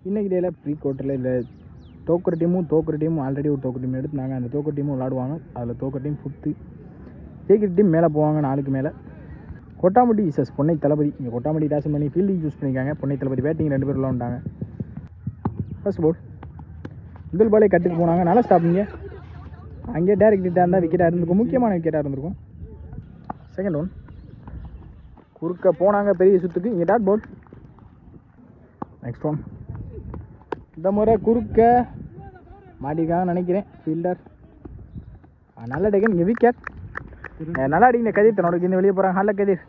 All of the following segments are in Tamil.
இன்றைக்கி டேயில் ப்ரீ குவார்ட்டரில் இல்லை தோக்குற டீமும் ஆல்ரெடி ஒரு தோக்குற டீம் எடுத்துனாங்க. அந்த தோக்குற டீமும் விளாடுவாங்க. அதில் தோக்குற டீம் 5th, ஜெயிக்கிற டீம் மேலே போவாங்க 4க்கு மேலே. கொட்டாம்பட்டி விசஸ் பொன்னை தளபதி. இங்கே கொட்டாம்பட்டி டேஷன் பண்ணி ஃபீல்டிங் சூஸ் பண்ணியிருக்காங்க. பொன்னை தளபதி பேட்டிங் 2 பேர் விளாண்டாங்க. ஃபர்ஸ்ட் பால் முதல் பாலே கட்டுக்கு போனாங்க. நல்லா ஸ்டாப்பிங்க. அங்கேயே டேரக்ட் ஹிட்டாக இருந்தால் விக்கெட்டாக இருந்திருக்கும், முக்கியமான விக்கெட்டாக இருந்திருக்கும். செகண்ட் ஒன் குறுக்க போனாங்க பெரிய சுற்றுக்கு. இங்கே டாட் பால். நெக்ஸ்ட் ஒன் இந்த முறை குறுக்க மாட்டிருக்காங்கன்னு நினைக்கிறேன் ஃபீல்டர். நல்ல டேக்கன். இங்கே விக்கெட். நல்லா அடிங்க கதிர். தன்னோட இங்கே வெளியே போகிறாங்க. நல்ல கதிர்.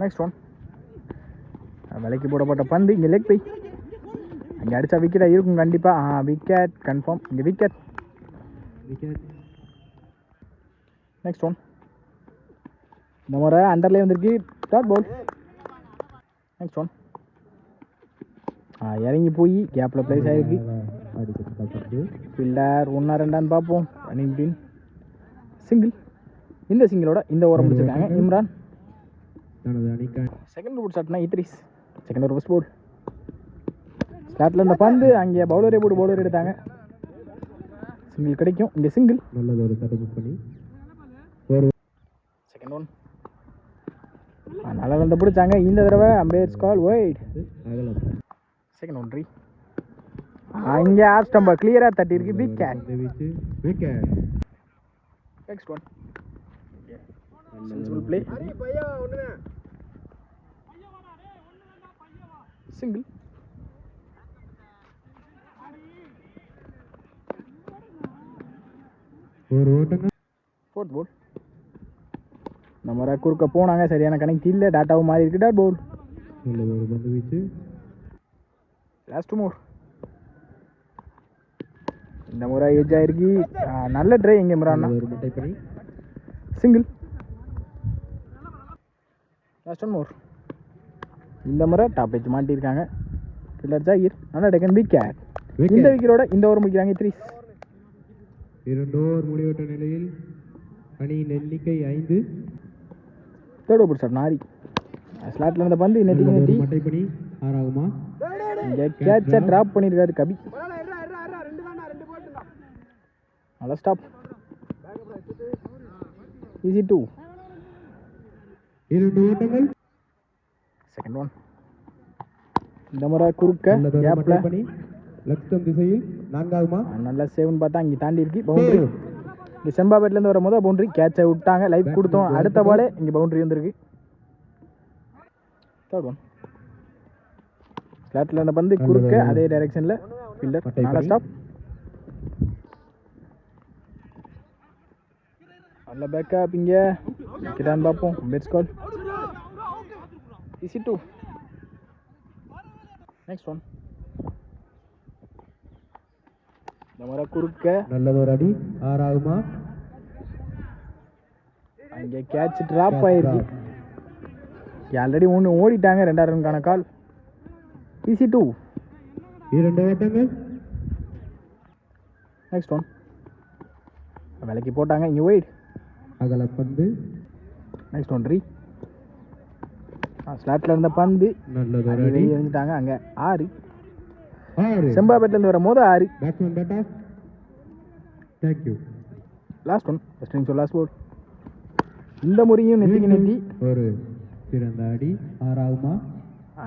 நெக்ஸ்ட் ஒன் விலைக்கு போடப்பட்ட பந்து. இங்கே லெக் பை. அங்கே அடித்தா விக்கெட்டாக இருக்கும் கண்டிப்பாக. Wicket confirm. இங்கே விக்கெட். நெக்ஸ்ட் ஒன் இந்த முறை அண்டர்லேயே வந்திருக்கு. Dot ball. நெக்ஸ்ட் ஒன் இறங்கி போய் கேப்பில் ப்ளேஸ் ஆகிருக்கு. ஃபீல்டர் 1-2 பார்ப்போம். Running team single. இந்த சிங்கிளோட இந்த ஓவர் முடிச்சிருக்காங்க இம்ரான். செகண்ட் போர்ட் ஸ்டார்ட்னா இத்ரிஸ். செகண்ட் ஓவர் ஃபர்ஸ்ட் போர்ட் ஸ்டார்ட்டில் இந்த பந்து அங்கே பவுலரே போட்டு பவுலர் எடுத்தாங்க. சிங்கிள் கிடைக்கும். இங்கே சிங்கிள். செகண்ட் ஒன் நல்லா வந்து பிடிச்சாங்க. இந்த தடவை umpires call wide. Second one 3. இங்கே ஆஃப் ஸ்டம்பை கிளியராக தட்டியிருக்கு. Wicket. Next one sensible play. Single. Fourth ball நம்ம குறுக்க போனாங்க. சரியான கணக்கு இல்லை. டாட்டாவும் மாறி இருக்கு. டாட் போல். லாஸ்ட் மோர் இந்த முறை ஏஜ் ஆயிருக்கு. நல்ல ட்ரை. எங்கே முறான்னா சிங்கிள். லாஸ்ட் ஒன் மோர் இந்த முறை டாப் வச்சு மாட்டியிருக்காங்க. கில்லர் ஜாகிர். நல்லா டேக்கன். விக்கெட். இந்த விக்கெட்டோட இந்த ஓவர் முடிக்கிறாங்க. 3 ஓவர் முடிவற்ற நிலையில் அணியின் எண்ணிக்கை 5. தேர்ட் ஓவர் சார் நாரி. ஸ்லாட்டில் இருந்த பந்து நெட்டி மட்டைப்படி 6 ஆகுமா? இங்கே கேட்சை ட்ராப் பண்ணியிருக்காரு கபி. நல்லா ஸ்டாப். ஈஸி 2. 2 ஓட்டங்கள். செகண்ட் ஒன் இந்த முறை குறுக்க கேப்பில் லெஃப்ட் திசையில் 4 ஆகுமா? நல்லா சேவ்னு பார்த்தா இங்கே தாண்டி இருக்கு. பவுண்டரி. இங்கே செம்பாபேட்லேருந்து வர முதல் பவுண்டரி. கேட்சை விட்டாங்க. லைஃப் கொடுத்தோம். அடுத்த பாலே இங்கே பவுண்டரி வந்துருக்கு. தேர்ட் ஒன் ஸ்லாட்டில் இருந்த பந்து குறுக்க அதே டைரெக்ஷனில் ஃபீல்டர். நல்லா ஸ்டாப். நல்ல பேக்கப். இங்கே கிட்டான்னு பார்ப்போம். பெட்ஸ் கால். ஈஸி 2. நெக்ஸ்ட் ஒன் இந்த முறை குறுக்க நல்லதொரு அடி 6 ஆகுமா? அங்கே கேட்ச் ட்ராப் ஆயிருக்கு. ஆல்ரெடி 1 ஓடிட்டாங்க. 2 ரன்கான கால். ஈஸி 2. 2 ஓட்டங்கள். நெக்ஸ்ட் ஒன் விலைக்கு போட்டாங்க. இங்கே வைட். அகல பந்து. Next one 3. ஸ்லாட்டில் இருந்த பந்து வெளியே இருந்துட்டாங்க. அங்கே 6. செம்பாபேட்லேருந்து வர போது 6. லாஸ்ட் ஒன் ஃபர்ஸ்ட் லாஸ்ட் போல். இந்த முறையும் நெத்திக்கு நெத்தி ஒரு சிறந்த அடி 6 ஆகுமா?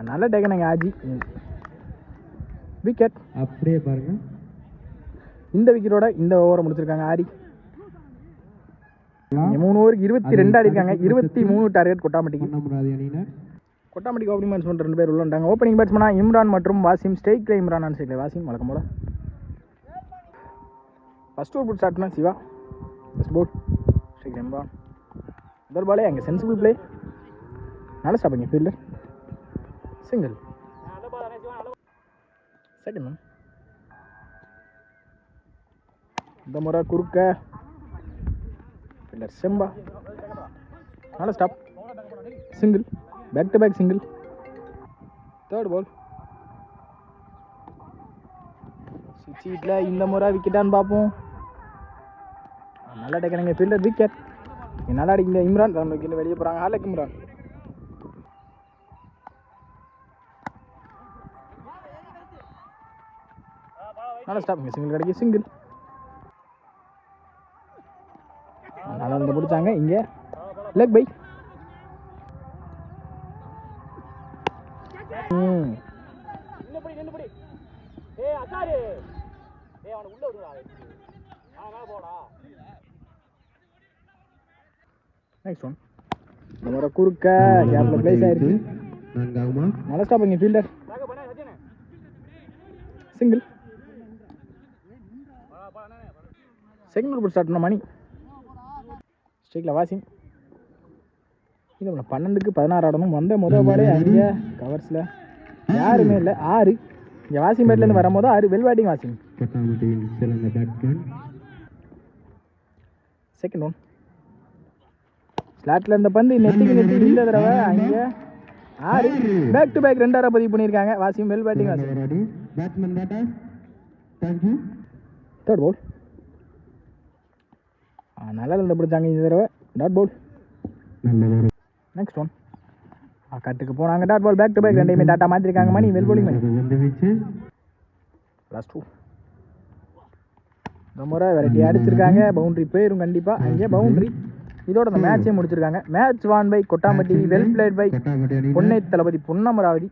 நல்ல டேக்கனாங்க ஆஜி. விக்கெட். அப்படியே பாருங்க. இந்த விக்கெட்டோட இந்த ஓவரை முடிச்சிருக்காங்க ஆரி. 3 ஓவருக்கு 22 ஆடிருக்காங்க. 23 டார்கெட் கொட்டாம்பட்டிக்கு. கொட்டாம்பட்டிக்கு ஓப்பனிங் பேட்ஸ்மேன் 2 பேர் உள்ளாண்டாங்க. ஓப்பனிங் பேட்ஸ்மேனா இம்ரான் மற்றும் வாசிம். ஸ்ட்ரைக்கில் இம்ரான் ஆன் ஸ்ட்ரைக்கில் வாசிம். வழக்கம் போல் ஃபர்ஸ்ட் ஓவர் போட் ஸ்டார்ட்னா சிவா. ஃபர்ஸ்ட் போட் ஸ்ட்ரைக்கில் இம்ரான். முதல் பாலே அங்கே சென்சிபிள் ப்ளே. நல்லா ஸ்டாப்பிங்க ஃபீல்டர். சிங்கிள். செகண்ட் ஒன் இந்த முறை குறுக்க ஃபீல்டர் செம்பா. நல்லா stop. Single. Back to back single. Third ball சீட்டில் இந்த முறை விக்கெட்டான்னு பார்ப்போம். நல்லா டேக்கனுங்க ஃபீல்டர். விக்கெட். நல்லா அடிக்கல இம்ரான். விக்கெட் வெளியே போகிறாங்க. ஹாலக் இம்ரான். நல்லா ஸ்டாப் இங்கே சிங்கிள் கிடைக்கும் சிங்கிள். நல்லா இருந்து பிடிச்சாங்க இங்கே லெக் பை. நெக்ஸ்ட் ஒன் நம்மளோட குறுக்க கேப்பில் பிளேஸ் ஆயிருக்கு. நல்லா ஸ்டாப் இங்கே fielder single. Second over start பண்ண மணி ஸ்ட்ரைக்கில் வாசிங். இது 12க்கு 16 ஆடணும். வந்த முதல் பாலே அங்கே கவர்ஸில் யாருமே இல்லை. 6 இங்கே வாசிங் பேட்லேருந்து வரும்போது 6 well batting washing. Second one ஸ்லாட்டில் இருந்த பந்து நெட்டிக்கு இந்த தடவை அங்கே 6 பேக் டு பேக் 2 பதிவு பண்ணியிருக்காங்க. Wasim well batting Wasim. Third ball நல்லா இருந்து பிடிச்சாங்க இந்த தடவை டாட் பால். நெக்ஸ்ட் ஒன் கட்டுக்கு போனாங்க dot ball. Back to back 2டையுமே டாட்டா மாற்றிருக்காங்க. Mani well bowling Mani. Last 2 இந்த முறை வெரைட்டி அடிச்சிருக்காங்க. பவுண்ட்ரி போயிடும் கண்டிப்பாக. அங்கே பவுண்ட்ரி. இதோட அந்த மேட்சே முடிச்சிருக்காங்க. Match won by Kottampatti. Well played by Ponnai Thalapathy Ponnamaravathi.